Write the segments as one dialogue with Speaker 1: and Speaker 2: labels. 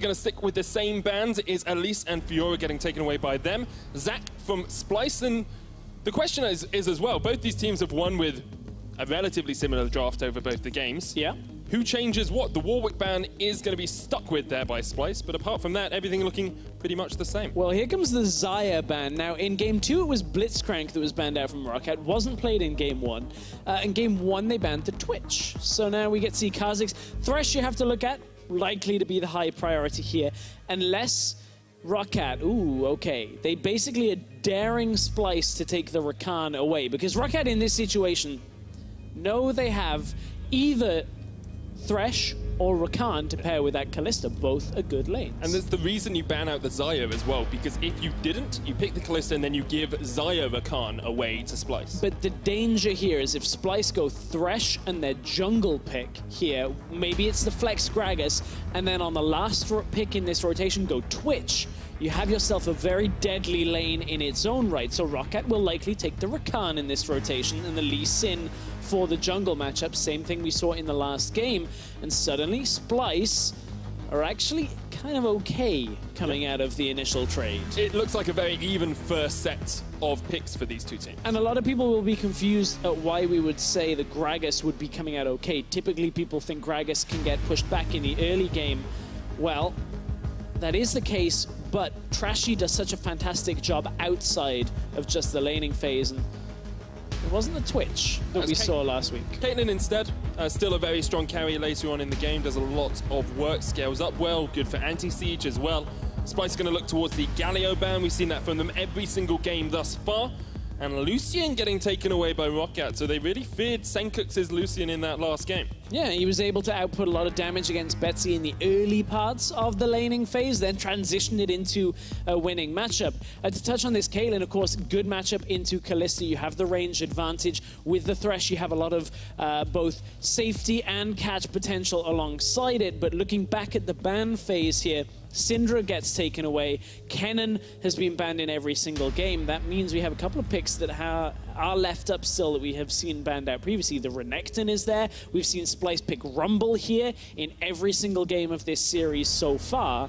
Speaker 1: going to stick with the same band. Is Elise and Fiora getting taken away by them? Zach from Splyce. And the question is as well, both these teams have won with a relatively similar draft over both the games.
Speaker 2: Yeah.
Speaker 1: Who changes what? The Warwick ban is going to be stuck with there by Splyce, but apart from that, everything looking pretty much the same.
Speaker 2: Well, here comes the Xayah ban. Now, in Game 2, it was Blitzcrank that was banned out from ROCCAT. Wasn't played in Game 1. In Game 1, they banned the Twitch. So now we get to see Kha'Zix. Thresh you have to look at, likely to be the high priority here, unless ROCCAT, ooh, okay. They basically are daring Splyce to take the Rakan away, because ROCCAT in this situation know they have either Thresh or Rakan to pair with that Kalista, both are good lanes.
Speaker 1: And there's the reason you ban out the Xayah as well, because if you didn't, you pick the Kalista and then you give Xayah Rakan away to Splyce.
Speaker 2: But the danger here is if Splyce go Thresh and their jungle pick here, maybe it's the Flex Gragas, and then on the last pick in this rotation go Twitch, you have yourself a very deadly lane in its own right. So ROCCAT will likely take the Rakan in this rotation and the Lee Sin for the jungle matchup. Same thing we saw in the last game. And suddenly Splyce are actually kind of okay coming out of the initial trade.
Speaker 1: It looks like a very even first set of picks for these two teams.
Speaker 2: And a lot of people will be confused at why we would say that Gragas would be coming out okay. Typically people think Gragas can get pushed back in the early game. Well, that is the case, but Trashy does such a fantastic job outside of just the laning phase, and it wasn't the Twitch that we saw last week.
Speaker 1: Caitlyn instead, still a very strong carry later on in the game, does a lot of work, scales up well, good for anti-siege as well. Splyce is going to look towards the Galio ban, we've seen that from them every single game thus far. And Lucian getting taken away by ROCCAT, so they really feared Sencux's Lucian in that last game.
Speaker 2: Yeah, he was able to output a lot of damage against Betsy in the early parts of the laning phase, then transitioned it into a winning matchup. To touch on this, Caitlyn, of course, good matchup into Kalista. You have the range advantage. With the Thresh, you have a lot of both safety and catch potential alongside it. But looking back at the ban phase here, Syndra gets taken away. Kennen has been banned in every single game. That means we have a couple of picks that are left up still that we have seen banned out previously. The Renekton is there. We've seen Splyce pick Rumble here in every single game of this series so far.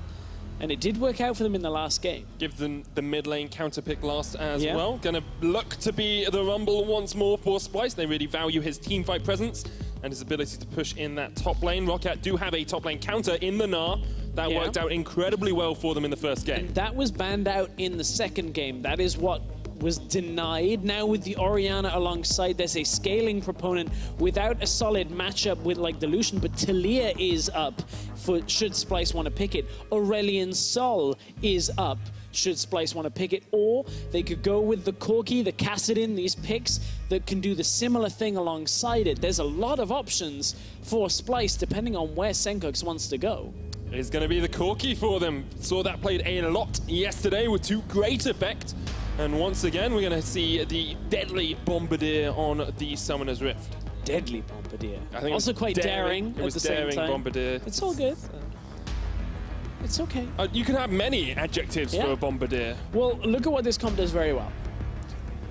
Speaker 2: And it did work out for them in the last game.
Speaker 1: Give them the mid lane counter pick last as well. Gonna look to be the Rumble once more for Splyce. They really value his teamfight presence and his ability to push in that top lane. ROCCAT do have a top lane counter in the Gnar. That worked out incredibly well for them in the first game.
Speaker 2: And that was banned out in the second game. That is what was denied. Now with the Orianna alongside, there's a scaling proponent without a solid matchup with like the Lucian, but Talia is up for should Splyce want to pick it. Aurelion Sol is up should Splyce want to pick it, or they could go with the Corki, the Kassadin, these picks that can do the similar thing alongside it. There's a lot of options for Splyce depending on where Sencux wants to go.
Speaker 1: It's going to be the Corki for them. Saw that played a lot yesterday with to great effect. And once again, we're going to see the deadly Bombardier on the Summoner's Rift.
Speaker 2: Deadly Bombardier.
Speaker 1: I think
Speaker 2: also quite daring at the same time.
Speaker 1: Bombardier.
Speaker 2: It's all good. It's okay.
Speaker 1: You can have many adjectives for a Bombardier.
Speaker 2: Well, look at what this comp does very well.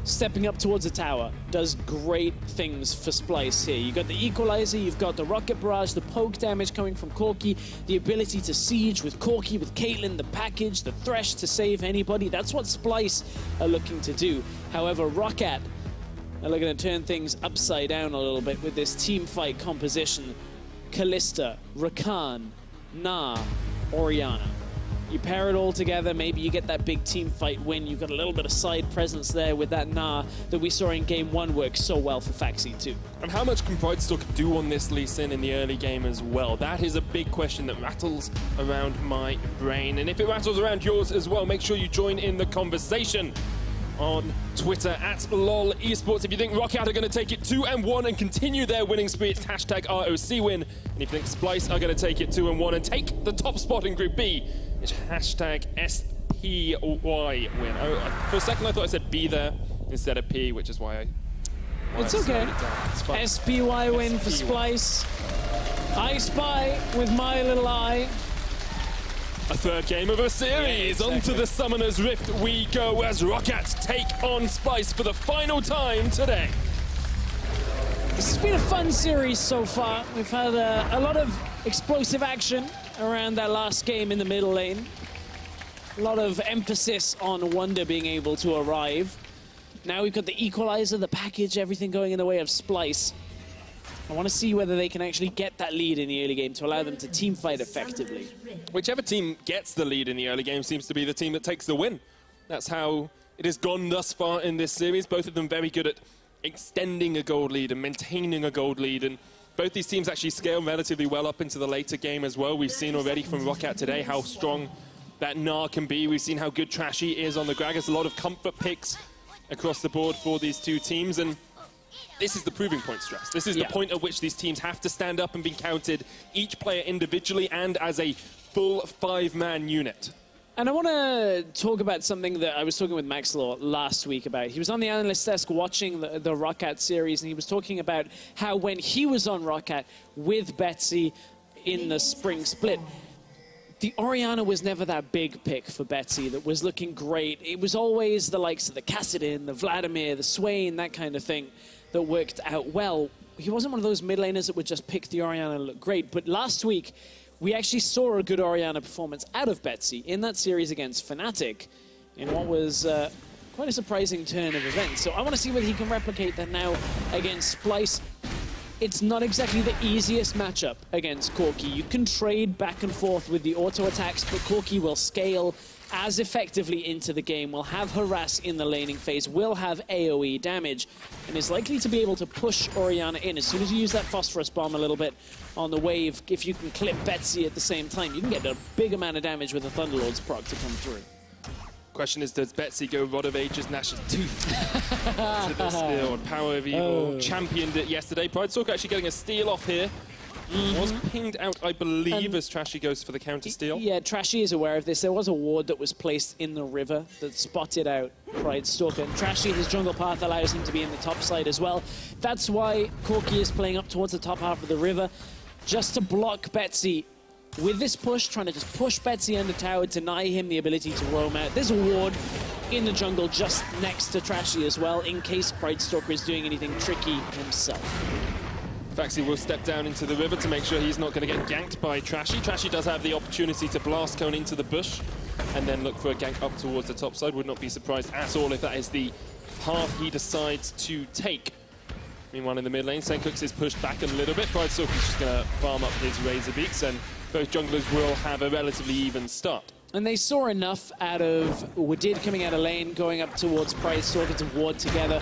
Speaker 2: Stepping up towards the tower does great things for Splyce here. You've got the Equalizer, you've got the Rocket Barrage, the poke damage coming from Corki, the ability to siege with Corki, with Caitlyn, the package, the Thresh to save anybody. That's what Splyce are looking to do. However, ROCCAT are looking to turn things upside down a little bit with this team fight composition. Kalista, Rakan, Gnar, Orianna. You pair it all together, maybe you get that big team fight win. You've got a little bit of side presence there with that Gnar that we saw in Game 1 work so well for Phaxi too.
Speaker 1: And how much can Pridestalker do on this Lee Sin in the early game as well? That is a big question that rattles around my brain. And if it rattles around yours as well, make sure you join in the conversation on Twitter at LOL eSports. If you think ROCCAT are going to take it 2-1 and continue their winning spree, it's hashtag ROC win. And if you think Splyce are going to take it 2-1 and take the top spot in Group B, it's hashtag SPY win. Oh, for a second I thought I said B there instead of P, which is why
Speaker 2: it's okay. SPY win for Splyce. I spy with my little eye.
Speaker 1: A third game of a series. Onto the Summoner's Rift we go as ROCCAT take on Splyce for the final time today.
Speaker 2: This has been a fun series so far. We've had a lot of explosive action. around that last game in the middle lane. A lot of emphasis on Wunder being able to arrive. Now we've got the equalizer, the package, everything going in the way of Splyce. I want to see whether they can actually get that lead in the early game to allow them to team fight effectively.
Speaker 1: Whichever team gets the lead in the early game seems to be the team that takes the win. That's how it has gone thus far in this series. Both of them very good at extending a gold lead and maintaining a gold lead. And both these teams actually scale relatively well up into the later game as well. We've seen already from ROCCAT today how strong that Gnar can be. We've seen how good Trashy is on the Gragas. A lot of comfort picks across the board for these two teams. And this is the proving point, Stress. This is the point at which these teams have to stand up and be counted, each player individually and as a full 5-man unit.
Speaker 2: And I want to talk about something that I was talking with Maxlaw last week about. He was on the analyst desk watching the ROCCAT series, and he was talking about how when he was on ROCCAT with Betsy in the spring split, the Orianna was never that big pick for Betsy that was looking great. It was always the likes of the Kassadin, the Vladimir, the Swain, that kind of thing that worked out well. He wasn't one of those mid laners that would just pick the Orianna and look great. But last week, we actually saw a good Orianna performance out of Betsy in that series against Fnatic in what was quite a surprising turn of events. So I want to see whether he can replicate that now against Splyce. It's not exactly the easiest matchup against Corki. You can trade back and forth with the auto attacks, but Corki will scale as effectively into the game, will have harass in the laning phase, will have AoE damage, and is likely to be able to push Orianna in. As soon as you use that phosphorus bomb a little bit on the wave, if you can clip Betsy at the same time, you can get a big amount of damage with a Thunderlord's proc to come through.
Speaker 1: Question is, does Betsy go Rod of Ages Nash's Tooth to this build? Power of Evil championed it yesterday. Pridestalker actually getting a steal off here. Was pinged out, I believe, as Trashy goes for the counter steal.
Speaker 2: Yeah, Trashy is aware of this. There was a ward that was placed in the river that spotted out Pridestalker. And Trashy, his jungle path allows him to be in the top side as well. That's why Corki is playing up towards the top half of the river, just to block Betsy. With this push, trying to just push Betsy under tower, deny him the ability to roam out. There's a ward in the jungle just next to Trashy as well, in case Pridestalker is doing anything tricky himself.
Speaker 1: Phaxi will step down into the river to make sure he's not going to get ganked by Trashy. Trashy does have the opportunity to blast cone into the bush and then look for a gank up towards the top side. Would not be surprised at all if that is the path he decides to take. Meanwhile, in the mid lane, Sencux is pushed back a little bit. Pridestalker is just going to farm up his Razor Beaks, and both junglers will have a relatively even start.
Speaker 2: And they saw enough out of Wadid coming out of lane, going up towards Pridestalker to ward together,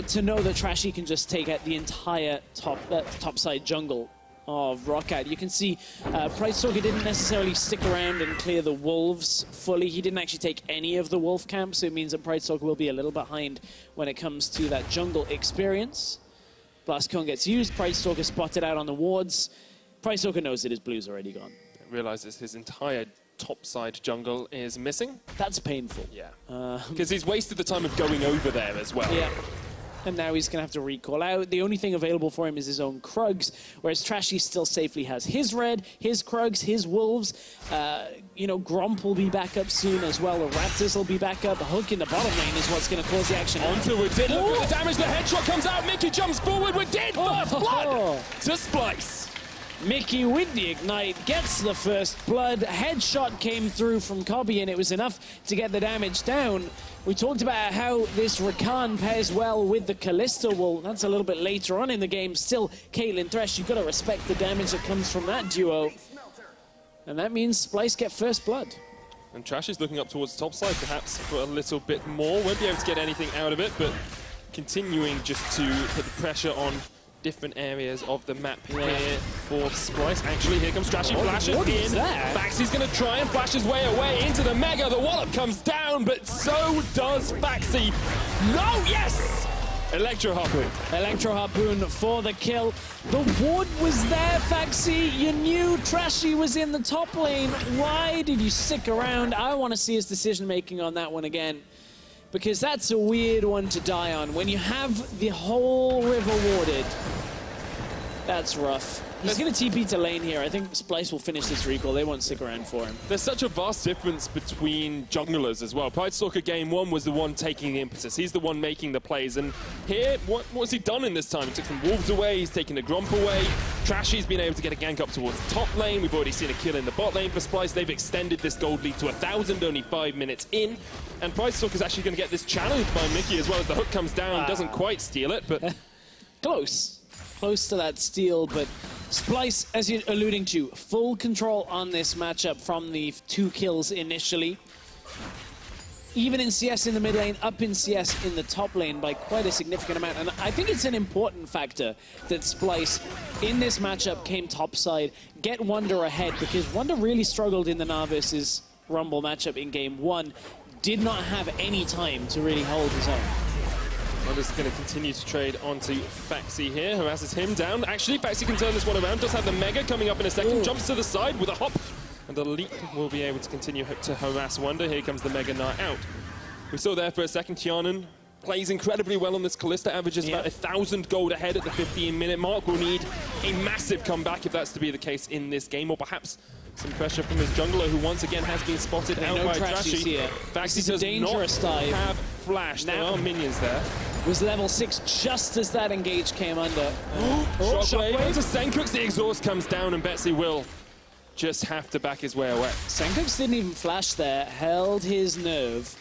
Speaker 2: to know that Trashy can just take out the entire top side jungle of ROCCAT. You can see Pridestalker didn't necessarily stick around and clear the wolves fully. He didn't actually take any of the wolf camps, so it means that Pridestalker will be a little behind when it comes to that jungle experience. Blast Cone gets used, Pridestalker spotted out on the wards. Pridestalker knows that his blue's already gone.
Speaker 1: Realizes his entire topside jungle is missing.
Speaker 2: That's painful.
Speaker 1: Yeah. Because he's wasted the time of going over there as well.
Speaker 2: Yeah. And now he's going to have to recall out. The only thing available for him is his own Krugs, whereas Trashy still safely has his red, his Krugs, his wolves. You know, Gromp will be back up soon as well. The Raptors will be back up. The hook in the bottom lane is what's going to cause the action.
Speaker 1: Onto Wadid. Look at the damage. The headshot comes out. Mikyx jumps forward. Wadid first blood to Splyce.
Speaker 2: Mikyx with the ignite gets the first blood. Headshot came through from Kobbe, and it was enough to get the damage down. We talked about how this Rakan pairs well with the Kalista. Well, that's a little bit later on in the game. Still, Caitlyn, Thresh, you've got to respect the damage that comes from that duo. And that means Splyce get first blood.
Speaker 1: And Trash is looking up towards the top side, perhaps for a little bit more. Won't be able to get anything out of it, but continuing just to put the pressure on different areas of the map here for Splyce. Actually, here comes Trashy, flashes in. Phaxi's going to try and flash his way away into the Mega. The wallop comes down, but so does Phaxi. No, yes! Electro Harpoon.
Speaker 2: Electro Harpoon for the kill. The ward was there, Phaxi. You knew Trashy was in the top lane. Why did you stick around? I want to see his decision-making on that one again, because that's a weird one to die on. When you have the whole river warded, that's rough. He's going to TP to lane here. I think Splyce will finish this recall. They won't stick around for him.
Speaker 1: There's such a vast difference between junglers as well. Pridestalker game 1 was the one taking the impetus. He's the one making the plays. And here, what's he done in this time? He took some Wolves away. He's taken the Gromp away. Trashy's been able to get a gank up towards the top lane. We've already seen a kill in the bot lane for Splyce. They've extended this gold lead to 1,000, only 5 minutes in. And Pridestalker's actually going to get this challenged by Mikyx as well as the hook comes down. Doesn't quite steal it, but... Close to that steal, but Splyce, as you're alluding to, full control on this matchup from the 2 kills initially. Even in CS in the mid lane, up in CS in the top lane by quite a significant amount. And I think it's an important factor that Splyce, in this matchup, came topside, get Wunder ahead, because Wunder really struggled in the Gnar versus Rumble matchup in game 1. Did not have any time to really hold his own. Wunder's going to continue to trade onto Phaxi here, harasses him down. Actually, Phaxi can turn this one around, does have the Mega coming up in a second, jumps to the side with a hop, and the leap will be able to continue to harass Wunder. Here comes the Mega Gnar out. We saw there for a second, Hjarnan plays incredibly well on this Kalista, averages about 1,000 gold ahead at the 15-minute mark. We'll need a massive comeback if that's to be the case in this game, or perhaps some pressure from his jungler, who once again has been spotted out by Trashy. Phaxi does not have flash. There are minions there.
Speaker 2: Was level 6 just as that engage came under.
Speaker 1: Shockwave to Sencux. The exhaust comes down and Betsy will just have to back his way away.
Speaker 2: Sencux didn't even flash there, held his nerve.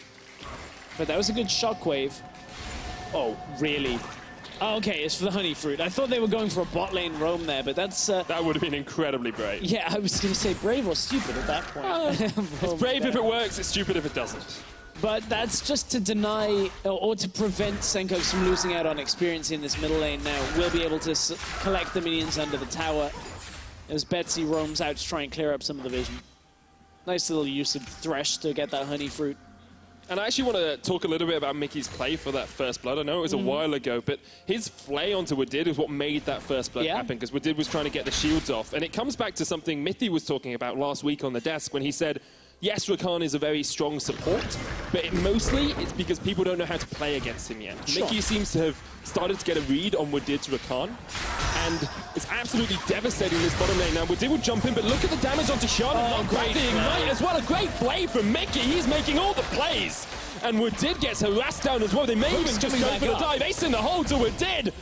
Speaker 2: But that was a good shockwave. Oh, really? Oh, okay, it's for the honey fruit. I thought they were going for a bot lane roam there, but that's...
Speaker 1: that would have been incredibly brave.
Speaker 2: Yeah, I was going to say brave or stupid at that point.
Speaker 1: It's brave if it works, it's stupid if it doesn't.
Speaker 2: But that's just to deny or to prevent Sencux from losing out on experience in this middle lane now. We'll be able to collect the minions under the tower as Betsy roams out to try and clear up some of the vision. Nice little use of Thresh to get that honey fruit.
Speaker 1: And I actually want to talk a little bit about Mikyx's play for that first blood. I know it was a while ago, but his flay onto Wadid is what made that first blood happen, because Wadid was trying to get the shields off. And it comes back to something Mithy was talking about last week on the desk when he said, yes, Rakan is a very strong support, but mostly it's because people don't know how to play against him yet. Mikyx seems to have started to get a read on Wadid's Rakan, and it's absolutely devastating this bottom lane. Now, Wadid will jump in, but look at the damage onto Hjarnan. Great the ignite as well. A great play from Mikyx. He's making all the plays. And Wadid gets harassed down as well. They may even just go for the dive. Ace in the hole to Wadid.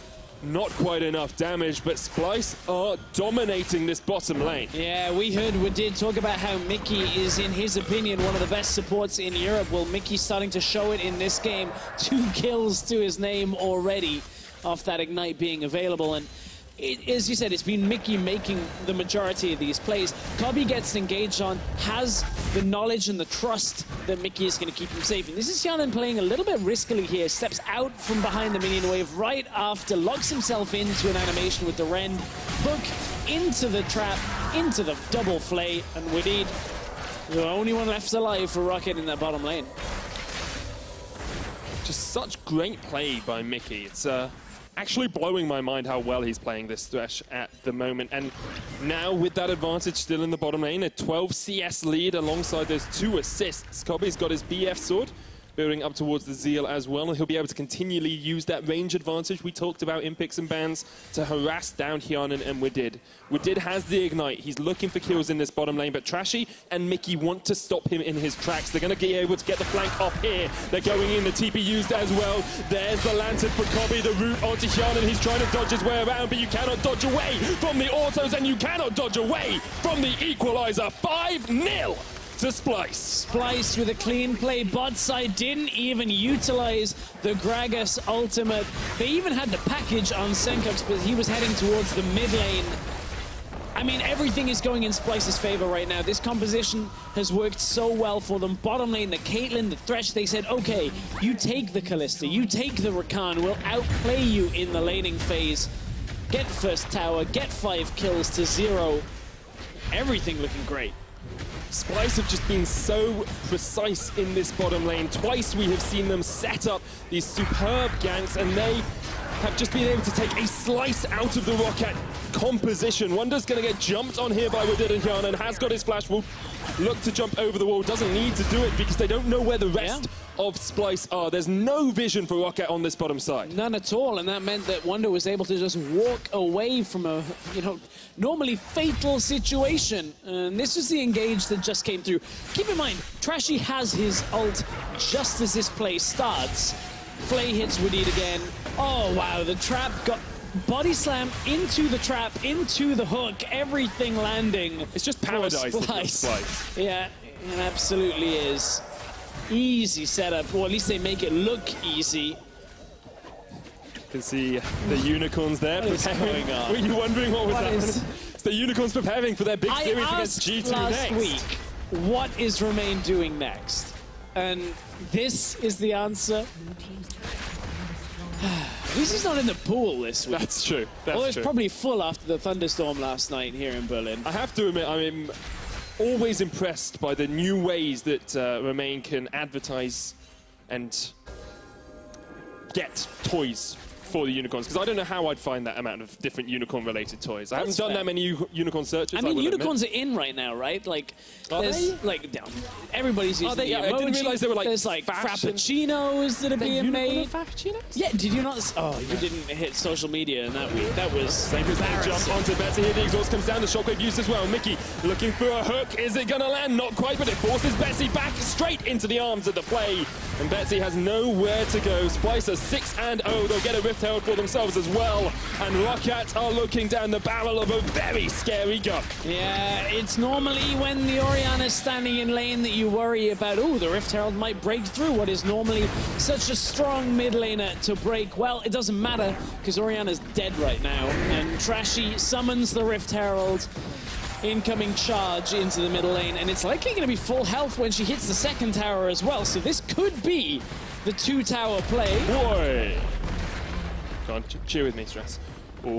Speaker 1: Not quite enough damage, but Splyce are dominating this bottom lane.
Speaker 2: Yeah, we heard Wadid talk about how Mikyx is, in his opinion, one of the best supports in Europe. Well, Mikyx starting to show it in this game. 2 kills to his name already off that ignite being available. And as you said, it's been Mikyx making the majority of these plays. Kobbe gets engaged on, has the knowledge and the trust that Mikyx is going to keep him safe. And this is Hjarnan playing a little bit riskily here. Steps out from behind the minion wave right after, locks himself into an animation with the Rend. Hook into the trap, into the double flay, and Wadid, the only one left alive for ROCCAT in that bottom lane.
Speaker 1: Just such great play by Mikyx. It's actually blowing my mind how well he's playing this Thresh at the moment. And now with that advantage still in the bottom lane, a 12 CS lead alongside those 2 assists. Kobbe's got his BF sword, building up towards the Zeal as well, and he'll be able to continually use that range advantage we talked about in picks and bans to harass down Hjarnan and Wadid. Wadid has the ignite. He's looking for kills in this bottom lane, but Trashy and Mikyx want to stop him in his tracks. They're going to be able to get the flank off here. They're going in, the TP used as well. There's the lantern for Kobbe, the route onto Hjarnan. He's trying to dodge his way around, but you cannot dodge away from the autos, and you cannot dodge away from the equalizer. 5-0. To Splyce.
Speaker 2: Splyce with a clean play. Bot side didn't even utilize the Gragas ultimate. They even had the package on Sencux, but he was heading towards the mid lane. I mean, everything is going in Splyce's favor right now. This composition has worked so well for them. Bottom lane, the Caitlyn, the Thresh, they said, okay, you take the Kalista, you take the Rakan, we'll outplay you in the laning phase. Get first tower, get 5 kills to 0. Everything looking great.
Speaker 1: Splyce have just been so precise in this bottom lane. Twice we have seen them set up these superb ganks, and they have just been able to take a slice out of the ROCCAT composition. Wunder's going to get jumped on here by Wadid and Hjarnan, has got his flash, will look to jump over the wall, doesn't need to do it because they don't know where the rest of Splyce are. There's no vision for ROCCAT on this bottom side.
Speaker 2: None at all, and that meant that Wunder was able to just walk away from a, normally fatal situation. And this was the engage that just came through. Keep in mind, Trashy has his ult just as this play starts. Flay hits Wadid again. Oh, wow, the trap got body slam into the trap, into the hook, everything landing. It's just paradise. Splyce. Yeah, it absolutely is. Easy setup, or at least they make it look easy.
Speaker 1: You can see the unicorns there preparing. Were you wondering what was happening? It's the unicorns preparing for their big series against G2
Speaker 2: last
Speaker 1: next.
Speaker 2: week, what is Romain doing next? And this is the answer. At least he's not in the pool this week.
Speaker 1: That's true. That's
Speaker 2: Although it's
Speaker 1: true.
Speaker 2: probably full after the thunderstorm last night here in Berlin.
Speaker 1: I have to admit, I'm always impressed by the new ways that Romain can advertise and get toys for the unicorns, because I don't know how I'd find that amount of different unicorn-related toys. I haven't done that many unicorn searches.
Speaker 2: I mean, unicorns are in right now, right? Like, there's like everybody's using the emoji.
Speaker 1: I didn't realize they were like.
Speaker 2: There's like frappuccinos that are being made.
Speaker 1: Frappuccinos?
Speaker 2: Yeah, did you not? Oh, you didn't hit social media in that week. That was
Speaker 1: Same as that jump onto Betsy here. The exhaust comes down. The shockwave used as well. Mikyx looking for a hook. Is it gonna land? Not quite, but it forces Betsy back straight into the arms of the play. And Betsy has nowhere to go. Splyce are 6-0. They'll get a Rift Herald for themselves as well. And ROCCAT are looking down the barrel of a very scary gun.
Speaker 2: Yeah, it's normally when the Orianna is standing in lane that you worry about, oh, the Rift Herald might break through what is normally such a strong mid laner to break. Well, it doesn't matter, because Orianna's dead right now. And Trashy summons the Rift Herald. Incoming charge into the middle lane, and it's likely going to be full health when she hits the second tower as well, so this could be the 2-tower play.
Speaker 1: Boy! Go on, cheer with me, Stress. Oh,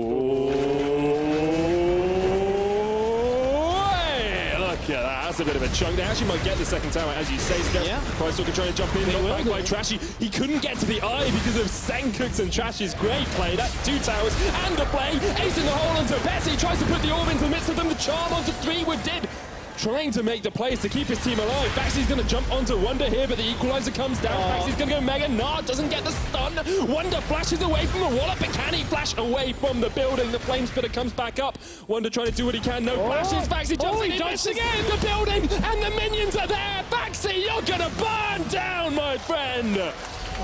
Speaker 1: look at that. That's a bit of a chunk. They actually might get the second tower, as you say. Yeah. Pridestalker trying to jump in, knocked back by Trashy. He couldn't get to the eye because of Sencux and Trashy's great play. That's 2 towers and a play. Ace in the hole onto Betsy. Tries to put the orb into the midst of them. The charm onto 3 Wadid. Trying to make the plays to keep his team alive. Phaxi's going to jump onto Wunder here, but the equalizer comes down. Phaxi's going to go mega. Gnar doesn't get the stun. Wunder flashes away from the wallop, but can he flash away from the building? The flame spitter comes back up. Wunder trying to do what he can. No flashes. Phaxi jumps in. He misses again. The building and the minions are there. Phaxi, you're going to burn down, my friend.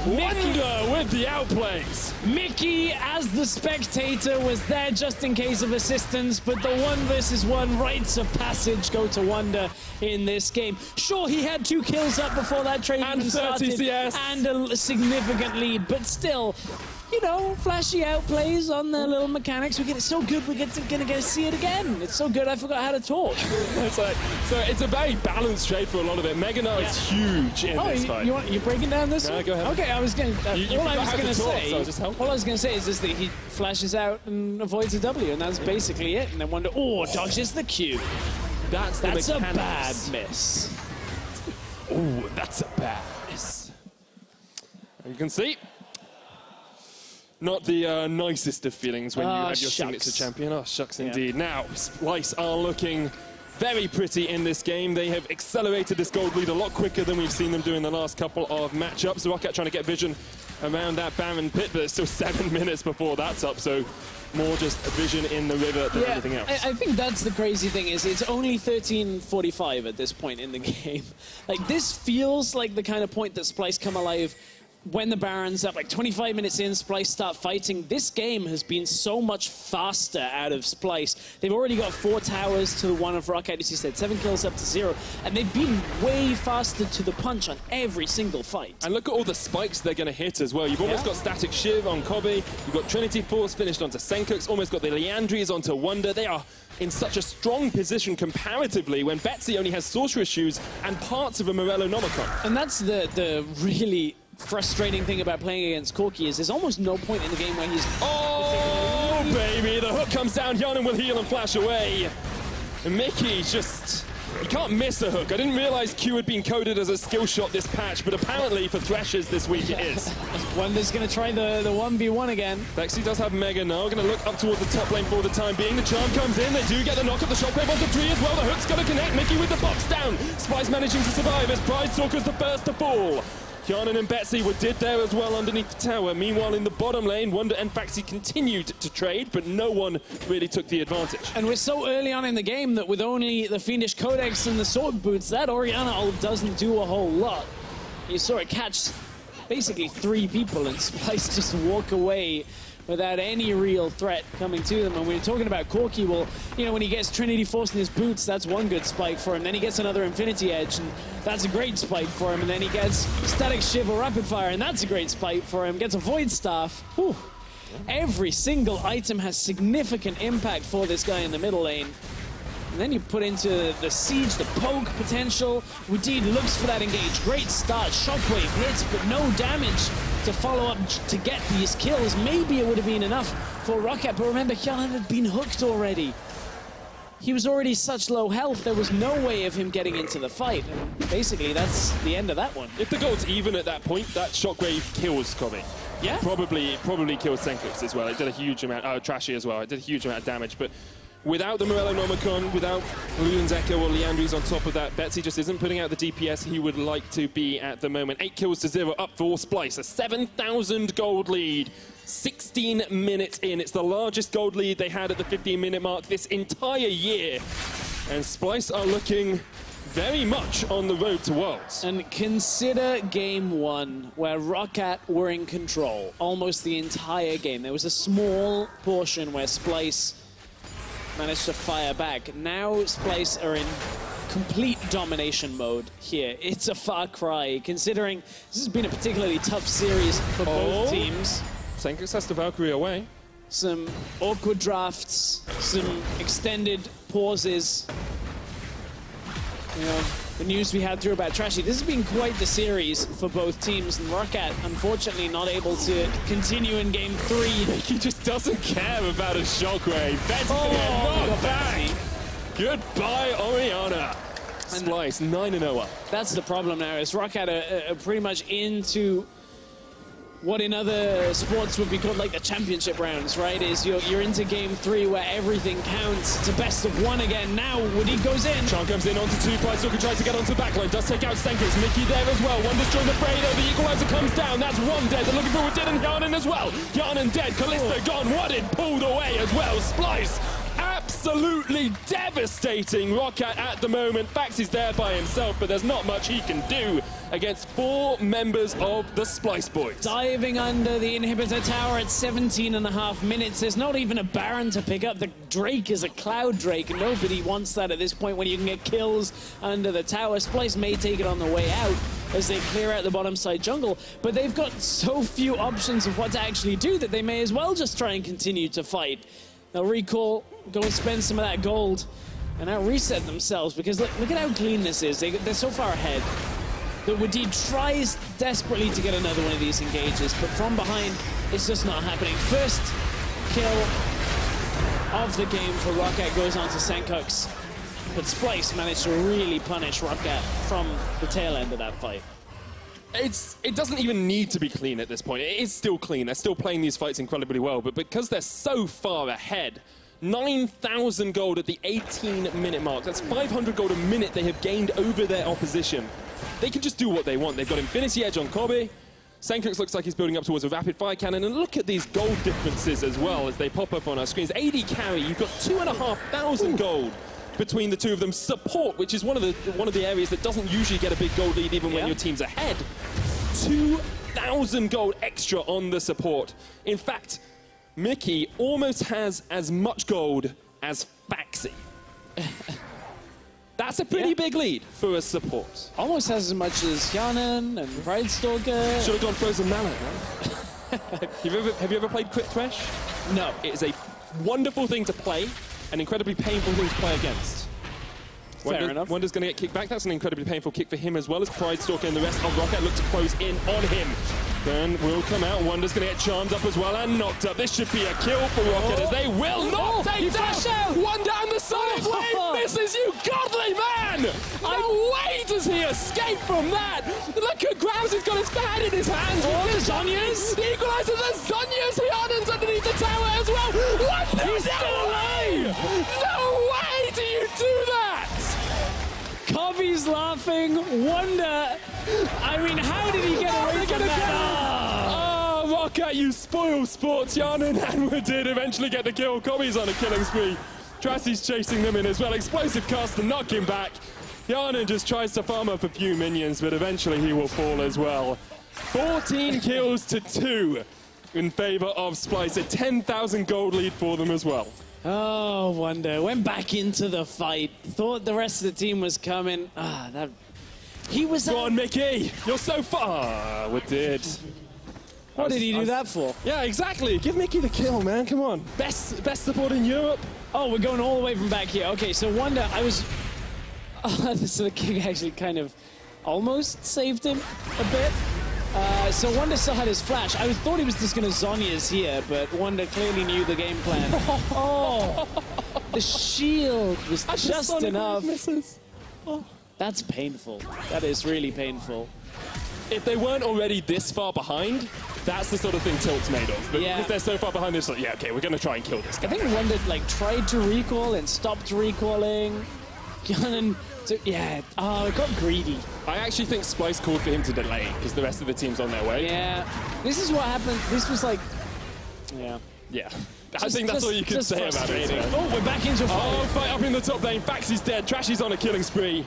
Speaker 1: Wunder with the outplays.
Speaker 2: Mikyx, as the spectator, was there just in case of assistance, but the 1v1 rites of passage go to Wunder in this game. Sure, he had 2 kills up before that trade
Speaker 1: and 30 CS.
Speaker 2: And a significant lead, but still, you know, flashy outplays on the little mechanics. We get it so good, we're gonna get to see it again. It's so good, I forgot how to talk.
Speaker 1: So it's a very balanced trade for a lot of it. Gnar is huge in this fight.
Speaker 2: You're breaking down this one?
Speaker 1: Go ahead.
Speaker 2: Okay, I was going to... all I was going to say is just that he flashes out and avoids a W, and that's basically it. And then Wunder, dodges the Q. That's a bad miss.
Speaker 1: Oh, that's a bad miss. You can see. Not the nicest of feelings when you have your signature champion. Oh, shucks indeed. Now, Splyce are looking very pretty in this game. They have accelerated this gold lead a lot quicker than we've seen them do in the last couple of matchups. ROCCAT trying to get vision around that Baron pit, but it's still 7 minutes before that's up, so more just a vision in the river than anything else.
Speaker 2: I think that's the crazy thing, is it's only 13:45 at this point in the game. Like, this feels like the kind of point that Splyce come alive when the Baron's up, like 25 minutes in, Splyce start fighting. This game has been so much faster out of Splyce. They've already got 4 towers to the 1 of ROCCAT, as you said, 7 kills up to 0, and they've been way faster to the punch on every single fight.
Speaker 1: And look at all the spikes they're going to hit as well. You've almost got Static Shiv on Kobbe, you've got Trinity Force finished onto Sencux, almost got the Liandry's onto Wunder. They are in such a strong position comparatively when Betsy only has Sorcerer's Shoes and parts of a Morello Nomicon.
Speaker 2: And that's the really frustrating thing about playing against Corki, is there's almost no point in the game where he's...
Speaker 1: Oh, baby! The hook comes down. Hjarnan will heal and flash away. And Mikyx just You can't miss a hook. I didn't realize Q had been coded as a skill shot this patch, but apparently for Threshers this week it is.
Speaker 2: Wunder's going to try the 1v1 again.
Speaker 1: Phaxi does have Mega now. Going to look up towards the top lane for the time being. The charm comes in. They do get the knock of the shockwave onto 3 as well. The hook's going to connect. Mikyx with the box down. Splyce managing to survive as Pridestalker's the first to fall. Hjarnan and Betsy Wadid there as well underneath the tower. Meanwhile, in the bottom lane, Wunder and Phaxi continued to trade, but no one really took the advantage.
Speaker 2: And we're so early on in the game that with only the Fiendish Codex and the sword boots, that Orianna ult doesn't do a whole lot. You saw it catch basically 3 people and Splyce just walk away without any real threat coming to them. And when you're talking about Corki, well, you know, when he gets Trinity Force in his boots, that's one good spike for him. Then he gets another Infinity Edge, and that's a great spike for him. And then he gets Static Shiv or Rapid Fire, and that's a great spike for him. Gets a Void Staff. Whew. Every single item has significant impact for this guy in the middle lane. And then you put into the siege, the poke potential. Wadid looks for that engage. Great start. Shockwave hits, but no damage to follow up to get these kills. Maybe it would have been enough for ROCCAT, but remember, Hjarnan had been hooked already. He was already such low health, there was no way of him getting into the fight. And basically, that's the end of that one.
Speaker 1: If the gold's even at that point, that shockwave kills Kobbe.
Speaker 2: Yeah?
Speaker 1: Probably kills Sencux as well. It did a huge amount, Trashy as well. It did a huge amount of damage, but without the Morello Nomicon, without Luden's Echo or Liandry's on top of that, Betsy just isn't putting out the DPS he would like to be at the moment. 8 kills to 0 up for Splyce, a 7,000 gold lead. 16 minutes in. It's the largest gold lead they had at the 15-minute mark this entire year. And Splyce are looking very much on the road to Worlds.
Speaker 2: And consider game 1, where ROCCAT were in control almost the entire game. There was a small portion where Splyce managed to fire back. Now Splyce are in complete domination mode here. It's a far cry, considering this has been a particularly tough series for both teams.
Speaker 1: Sencux has to Valkyrie away.
Speaker 2: Some awkward drafts, some extended pauses. You know, the news we had through about Trashy. This has been quite the series for both teams, and ROCCAT, unfortunately, not able to continue in game 3.
Speaker 1: He just doesn't care about a shockwave. Betsy not back. Goodbye, Orianna. Splyce 9-0 up.
Speaker 2: That's the problem now, is ROCCAT are pretty much into what in other sports would be called like the championship rounds, right? Is you're into game 3 where everything counts. It's a best of 1 again. Now Wadid goes in.
Speaker 1: Charm comes in onto 2. Pridestalker tries to get onto the backline. Does take out Sencux. Mikyx there as well. Wunder's joined the fray though. The equalizer comes down. That's 1 dead. They're looking for Wadid and Hjarnan as well. Hjarnan dead. Kalista gone. Wadid pulled away as well. Splyce absolutely devastating ROCCAT at the moment. Phaxi's there by himself, but there's not much he can do against 4 members of the Splyce boys.
Speaker 2: Diving under the inhibitor tower at 17.5 minutes. There's not even a Baron to pick up. The Drake is a Cloud Drake. Nobody wants that at this point when you can get kills under the tower. Splyce may take it on the way out as they clear out the bottom side jungle, but they've got so few options of what to actually do that they may as well just try and continue to fight. They'll recall, go and spend some of that gold, and now reset themselves, because look at how clean this is. They're so far ahead that Wadid tries desperately to get another one of these engages, but from behind, it's just not happening. First kill of the game for ROCCAT goes on to Sencux, but Splyce managed to really punish ROCCAT from the tail end of that fight.
Speaker 1: It doesn't even need to be clean at this point. It is still clean. They're still playing these fights incredibly well, but because they're so far ahead, 9,000 gold at the 18-minute mark. That's 500 gold a minute they have gained over their opposition. They can just do what they want. They've got Infinity Edge on Kobbe. Sencux looks like he's building up towards a rapid fire cannon, and look at these gold differences as well as they pop up on our screens. AD carry, you've got 2,500 gold between the two of them. Support, which is one of the areas that doesn't usually get a big gold lead even when your team's ahead. 2,000 gold extra on the support. In fact, Mikyx almost has as much gold as Phaxi. That's a pretty big lead for a support.
Speaker 2: Almost has as much as Hjarnan and Pridestalker.
Speaker 1: Should have gone Frozen Mallet, right? Have you ever played Quick Thresh?
Speaker 2: No.
Speaker 1: It is a wonderful thing to play, an incredibly painful thing to play against.
Speaker 2: Fair enough.
Speaker 1: Wunder's going to get kicked back. That's an incredibly painful kick for him, as well as Pridestalker and the rest of ROCCAT look to close in on him. Burn will come out. Wunder's going to get charmed up as well and knocked up. This should be a kill for ROCCAT as they will not take down Wunder, and the Sonic Wave misses you, godly man! No way does he escape from that! Look at Gragas, he's got his hand in his hands.
Speaker 2: The Zhonya's.
Speaker 1: The equalizer, the Zhonya's. Hjarnan's underneath the tower as well. Wunder's still alive! No way do you do that!
Speaker 2: Kobbe's laughing. Wunder. I mean, how did he get away from that?
Speaker 1: Oh, ROCCAT, you spoil sports. Hjarnan and Wadid eventually get the kill. Kobbe's on a killing spree. Trashy's chasing them in as well. Explosive cast to knock him back. Hjarnan just tries to farm up a few minions, but eventually he will fall as well. 14 kills to 2 in favor of Splyce. A 10,000 gold lead for them as well.
Speaker 2: Oh, Wunder went back into the fight. Thought the rest of the team was coming. He was.
Speaker 1: Go on, Mikyx. You're so far. Wadid.
Speaker 2: What did he do that for?
Speaker 1: Yeah, exactly. Give Mikyx the kill, man. Come on. Best support in Europe.
Speaker 2: Oh, we're going all the way from back here. Okay, so Wunder, I was. So the king actually kind of almost saved him a bit. So Wunder still had his flash. I thought he was just going to Zhonya's here, but Wunder clearly knew the game plan. Oh, the shield was just enough.
Speaker 1: Oh.
Speaker 2: That's painful. That is really painful.
Speaker 1: If they weren't already this far behind, that's the sort of thing Tilt's made of. But because they're so far behind, they're like, yeah, okay, we're going to try and kill this guy.
Speaker 2: I think Wunder tried to recall and stopped recalling. Hjarnan, it got greedy.
Speaker 1: I actually think Splyce called for him to delay because the rest of the team's on their way.
Speaker 2: Yeah, this is what happened. This was like,
Speaker 1: yeah. I think that's all you can say about it.
Speaker 2: Oh, we're back into a fight.
Speaker 1: Oh, fight up in the top lane. Phaxi's dead. Trashy's on a killing spree.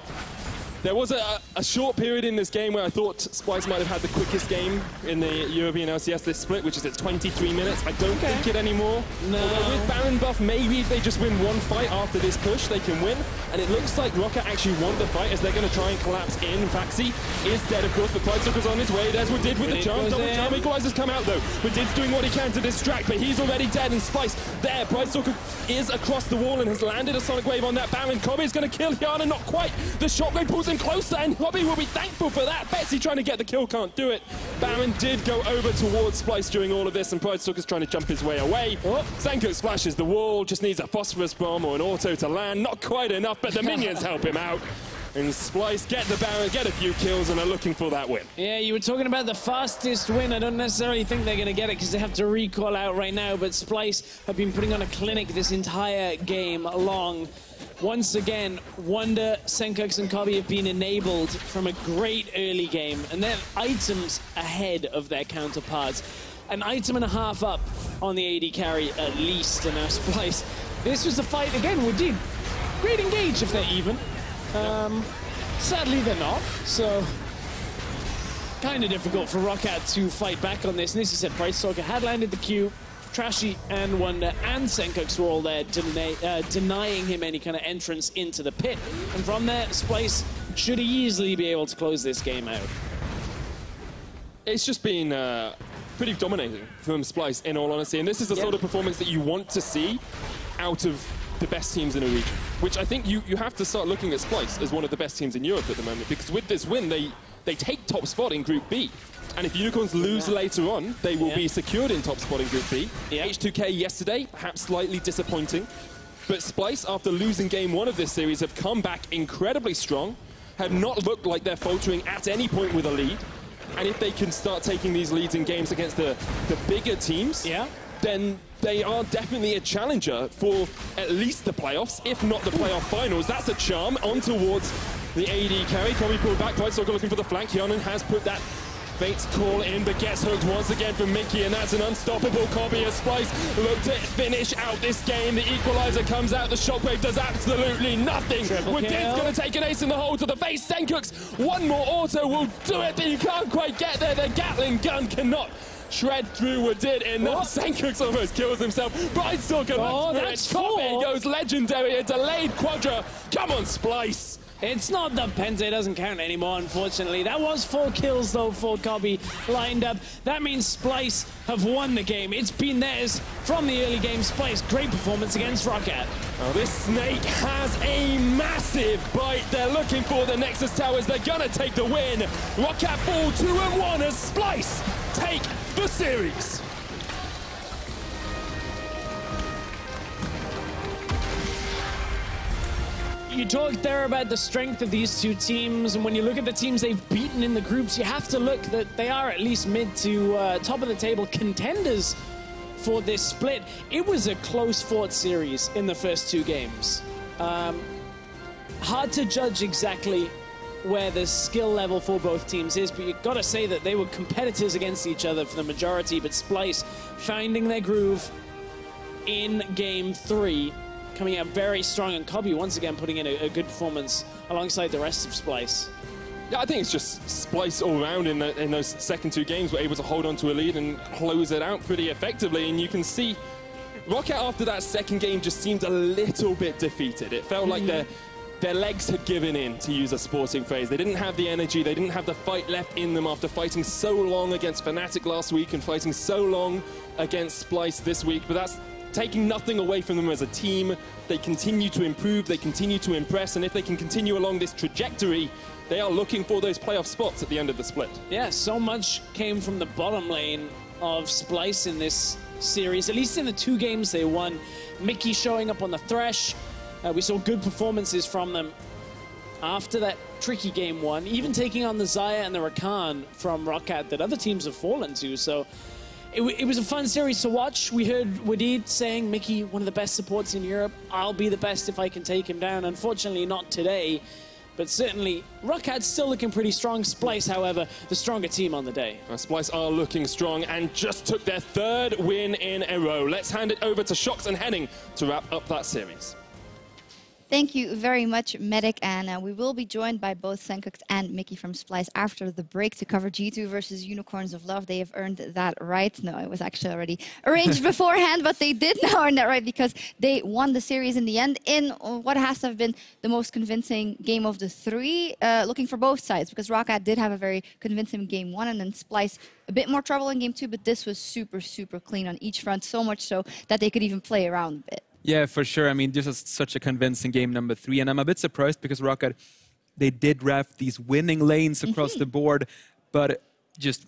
Speaker 1: There was a short period in this game where I thought Splyce might have had the quickest game in the European LCS this split, which is at 23 minutes. I don't think it anymore.
Speaker 2: No.
Speaker 1: Although with Baron buff, maybe if they just win one fight after this push, they can win. And it looks like ROCCAT actually won the fight as they're going to try and collapse in. Phaxi is dead, of course, but Pridestalker's on his way. There's Wadid with the charm. Double charm equalizers come out, though. Wadid's doing what he can to distract, but he's already dead. And Splyce there. Pridestalker is across the wall and has landed a Sonic Wave on that Baron. Kobbe is going to kill Hjarnan, not quite. The shockwave pulls him closer, and Kobbe will be thankful for that. Betsy trying to get the kill, can't do it. Baron did go over towards Splyce during all of this, and Pridestalker's trying to jump his way away. Sencux flashes the wall, just needs a phosphorus bomb or an auto to land. Not quite enough, but the minions help him out. And Splyce get the Baron, get a few kills, and are looking for that win. Yeah,
Speaker 2: you were talking about the fastest win. I don't necessarily think they're going to get it because they have to recall out right now, but Splyce have been putting on a clinic this entire game long. Once again, Wunder, Sencux, and Kobbe have been enabled from a great early game, and they're items ahead of their counterparts. An item and a half up on the AD carry at least, and now Splyce. This was a fight again. Wadid, great engage if they're even. Sadly, they're not, so kind of difficult for ROCCAT to fight back on this. And as you said, Pridestalker had landed the Q. Trashy and Wunder and Sencux were all there denying him any kind of entrance into the pit. And from there, Splyce should easily be able to close this game out.
Speaker 1: It's just been pretty dominating from Splyce, in all honesty. And this is the sort of performance that you want to see out of the best teams in a region. Which I think you have to start looking at Splyce as one of the best teams in Europe at the moment. Because with this win, they take top spot in Group B. And if Unicorns lose later on, they will be secured in top spot in Group B. H2K yesterday, perhaps slightly disappointing. But Splyce, after losing game 1 of this series, have come back incredibly strong, have not looked like they're faltering at any point with a lead. And if they can start taking these leads in games against the bigger teams, then they are definitely a challenger for at least the playoffs, if not the playoff finals. That's a charm on towards the AD carry. Kobbe pulled back, Pridestalker looking for the flank. Hjarnan has put that Fate's call in, but gets hooked once again from Mikyx, and that's an unstoppable Kobbe as Splyce look to finish out this game. The equalizer comes out, the shockwave does absolutely nothing. Wadid's going to take an ace in the hole to the face. Sencux, one more auto will do it, but you can't quite get there. The Gatling gun cannot shred through Wadid enough. Sencux almost kills himself. Pridestalker, that's Kobbe goes legendary, a delayed quadra. Come on, Splyce.
Speaker 2: It's not the penta, it doesn't count anymore, unfortunately. That was 4 kills, though, for Kobbe lined up. That means Splyce have won the game. It's been theirs from the early game. Splyce, great performance against ROCCAT.
Speaker 1: Oh, this snake has a massive bite. They're looking for the Nexus Towers. They're gonna take the win. ROCCAT fall 2-1 as Splyce take the series.
Speaker 2: You talked there about the strength of these two teams, and when you look at the teams they've beaten in the groups, you have to look that they are at least mid to top of the table contenders for this split. It was a close-fought series in the first two games. Hard to judge exactly where the skill level for both teams is, but you've got to say that they were competitors against each other for the majority, but Splyce finding their groove in Game 3, coming out very strong, and Kobbe once again putting in a good performance alongside the rest of Splyce.
Speaker 1: Yeah, I think it's just Splyce all around in those second two games were able to hold on to a lead and close it out pretty effectively. And you can see ROCCAT after that second game just seemed a little bit defeated. It felt like their legs had given in, to use a sporting phrase. They didn't have the energy, they didn't have the fight left in them after fighting so long against Fnatic last week and fighting so long against Splyce this week. But that's taking nothing away from them as a team. They continue to improve, they continue to impress, and if they can continue along this trajectory, they are looking for those playoff spots at the end of the split. Yeah,
Speaker 2: so much came from the bottom lane of Splyce in this series, at least in the two games they won. Mikyx showing up on the Thresh. We saw good performances from them after that tricky game one, even taking on the Xayah and the Rakan from ROCCAT that other teams have fallen to. So it was a fun series to watch. We heard Wadid saying, Mikyx, one of the best supports in Europe. I'll be the best if I can take him down. Unfortunately, not today. But certainly, ROCCAT's still looking pretty strong. Splyce, however, the stronger team on the day.
Speaker 1: Splyce are looking strong and just took their third win in a row. Let's hand it over to Shox and Henning to wrap up that series.
Speaker 3: Thank you very much, Medic, and we will be joined by both Sencux and Mikyx from Splyce after the break to cover G2 versus Unicorns of Love. They have earned that right. No, it was actually already arranged beforehand, but they did now earn that right because they won the series in the end in what has to have been the most convincing game of the three, looking for both sides, because ROCCAT did have a very convincing game one, and then Splyce a bit more trouble in game two, but this was super, super clean on each front, so much so that they could even play around a bit.
Speaker 4: Yeah, for sure. I mean, this is such a convincing game number 3, and I'm a bit surprised because ROCCAT, they did draft these winning lanes across the board, but just,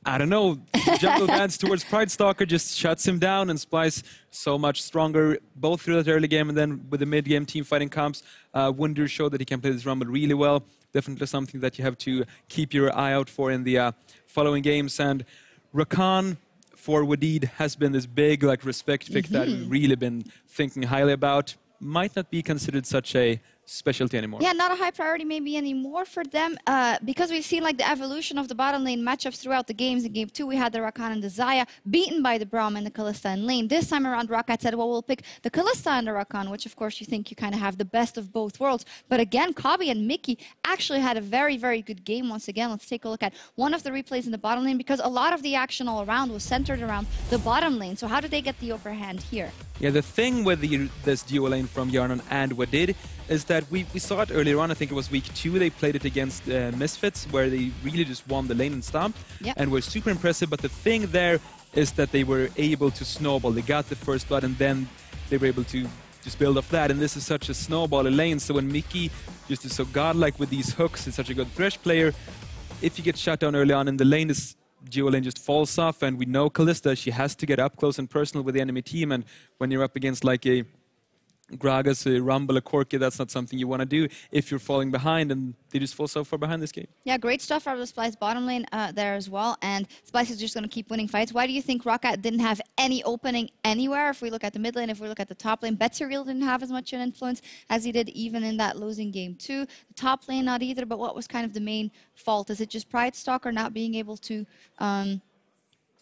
Speaker 4: I don't know, jungle dance towards Pridestalker just shuts him down, and Splyce so much stronger, both through that early game and then with the mid-game team fighting comps. Wunder showed that he can play this Rumble really well. Definitely something that you have to keep your eye out for in the following games. And Rakan for Wadid has been this big respect pick that we've really been thinking highly about. Might not be considered such a specialty anymore.
Speaker 3: Yeah, not a high priority maybe anymore for them because we've seen the evolution of the bottom lane matchups throughout the games. In game 2, we had the Rakan and the Xayah beaten by the Braum and the Kalista in lane. This time around, ROCCAT said, well, we'll pick the Kalista and the Rakan, which of course you think you kind of have the best of both worlds. But again, Kobbe and Mikyx actually had a very, very good game once again. Let's take a look at one of the replays in the bottom lane, because a lot of the action all around was centered around the bottom lane. So how did they get the upper hand here?
Speaker 4: Yeah, the thing with this duo lane from Hjarnan and Wadid is that we saw it earlier on. I think it was week 2. They played it against Misfits, where they really just won the lane and stomped, and were super impressive. But the thing there is that they were able to snowball. They got the first blood, and then they were able to just build off that. And this is such a snowball lane. So when Mikyx just is so godlike with these hooks, is such a good Thresh player, if you get shut down early on in the lane, this duo lane just falls off. And we know Kalista, she has to get up close and personal with the enemy team. And when you're up against like a Gragas, a Rumble, a Corki, that's not something you want to do if you're falling behind, and they just fall so far behind this game.
Speaker 3: Yeah, great stuff out of the Splyce bottom lane there as well, and Splyce is just going to keep winning fights. Why do you think ROCCAT didn't have any opening anywhere? If we look at the mid lane, if we look at the top lane, Betsy really didn't have as much an influence as he did even in that losing game 2. The top lane, not either, but what was kind of the main fault? Is it just Pridestalker not being able to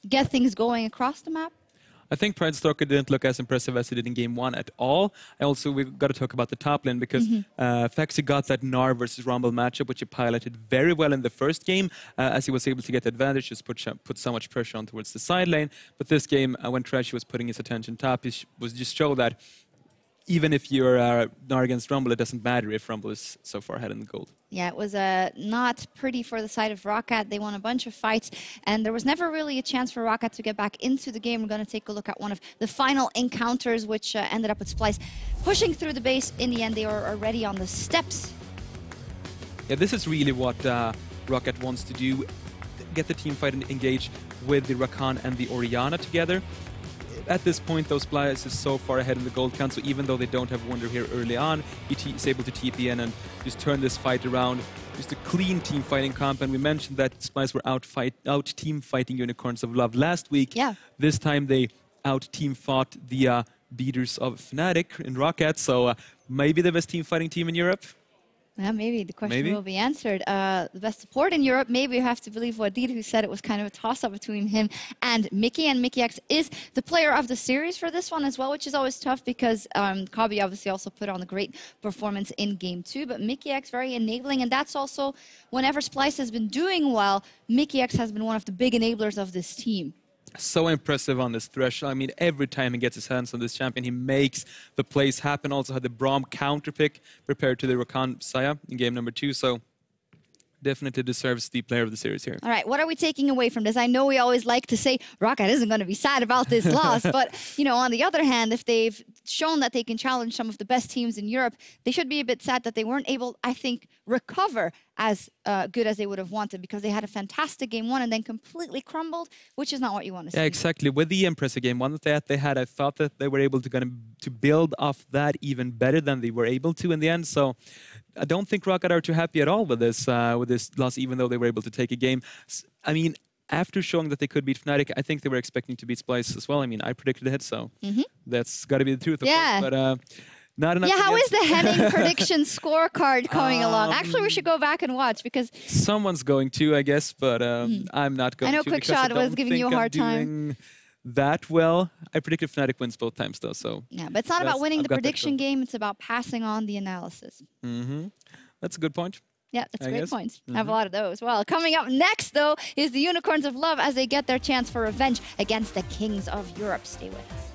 Speaker 3: get things going across the map?
Speaker 4: I think Pridestalker didn't look as impressive as he did in game 1 at all. Also, we've got to talk about the top lane, because Phaxi got that Gnar versus Rumble matchup, which he piloted very well in the first game, as he was able to get the advantage, just put so much pressure on towards the side lane. But this game, when Trashy was putting his attention top, he was just show that even if you're Gnar against Rumble, it doesn't matter if Rumble is so far ahead in the gold.
Speaker 3: Yeah, it was not pretty for the side of ROCCAT. They won a bunch of fights, and there was never really a chance for ROCCAT to get back into the game. We're going to take a look at one of the final encounters, which ended up with Splyce pushing through the base. In the end, they were already on the steps.
Speaker 4: Yeah, this is really what ROCCAT wants to do. Get the team fight engaged with the Rakan and the Orianna together. At this point, though, Splyce is so far ahead in the gold count, so even though they don't have Wunder here early on, he's able to TP in and just turn this fight around. Just a clean team fighting comp, and we mentioned that Splyce were out team fighting Unicorns of Love last week.
Speaker 3: Yeah.
Speaker 4: This time they out team fought the beaters of Fnatic in ROCCAT, so maybe the best team fighting team in Europe.
Speaker 3: Well, maybe the question will be answered. The best support in Europe, maybe you have to believe Wadid, who said it was kind of a toss-up between him and Mikyx. And Mikyx is the player of the series for this one as well, which is always tough because Kobbe obviously also put on a great performance in Game 2. But Mikyx very enabling, and that's also, whenever Splyce has been doing well, Mikyx has been one of the big enablers of this team.
Speaker 4: So impressive on this Thresh. I mean, every time he gets his hands on this champion, he makes the plays happen. Also had the Braum counter pick prepared to the Rakan Saya in game number 2. So definitely deserves the player of the series here.
Speaker 3: All right, what are we taking away from this? I know we always like to say ROCCAT isn't going to be sad about this loss, but you know, on the other hand, if they've shown that they can challenge some of the best teams in Europe, they should be a bit sad that they weren't able, I think, recover as good as they would have wanted, because they had a fantastic game 1 and then completely crumbled, which is not what you want to see.
Speaker 4: Yeah, exactly. With the impressive game 1 that they had, I thought that they were able to build off that even better than they were able to in the end. So I don't think ROCCAT are too happy at all with this loss, even though they were able to take a game. I mean, after showing that they could beat Fnatic, I think they were expecting to beat Splyce as well. I mean, I predicted it, so that's got to be the truth, of course. But not enough.
Speaker 3: Yeah, how is the heading prediction scorecard coming along? Actually, we should go back and watch, because
Speaker 4: someone's going to, I guess, but I'm not going to.
Speaker 3: I know QuickShot was giving you a hard time.
Speaker 4: That well, I predicted Fnatic wins both times, though. So
Speaker 3: yeah, but it's not about winning the prediction game; it's about passing on the analysis.
Speaker 4: That's a good point.
Speaker 3: Yeah, that's a great point. I have a lot of those. Well, coming up next, though, is the Unicorns of Love as they get their chance for revenge against the Kings of Europe. Stay with us.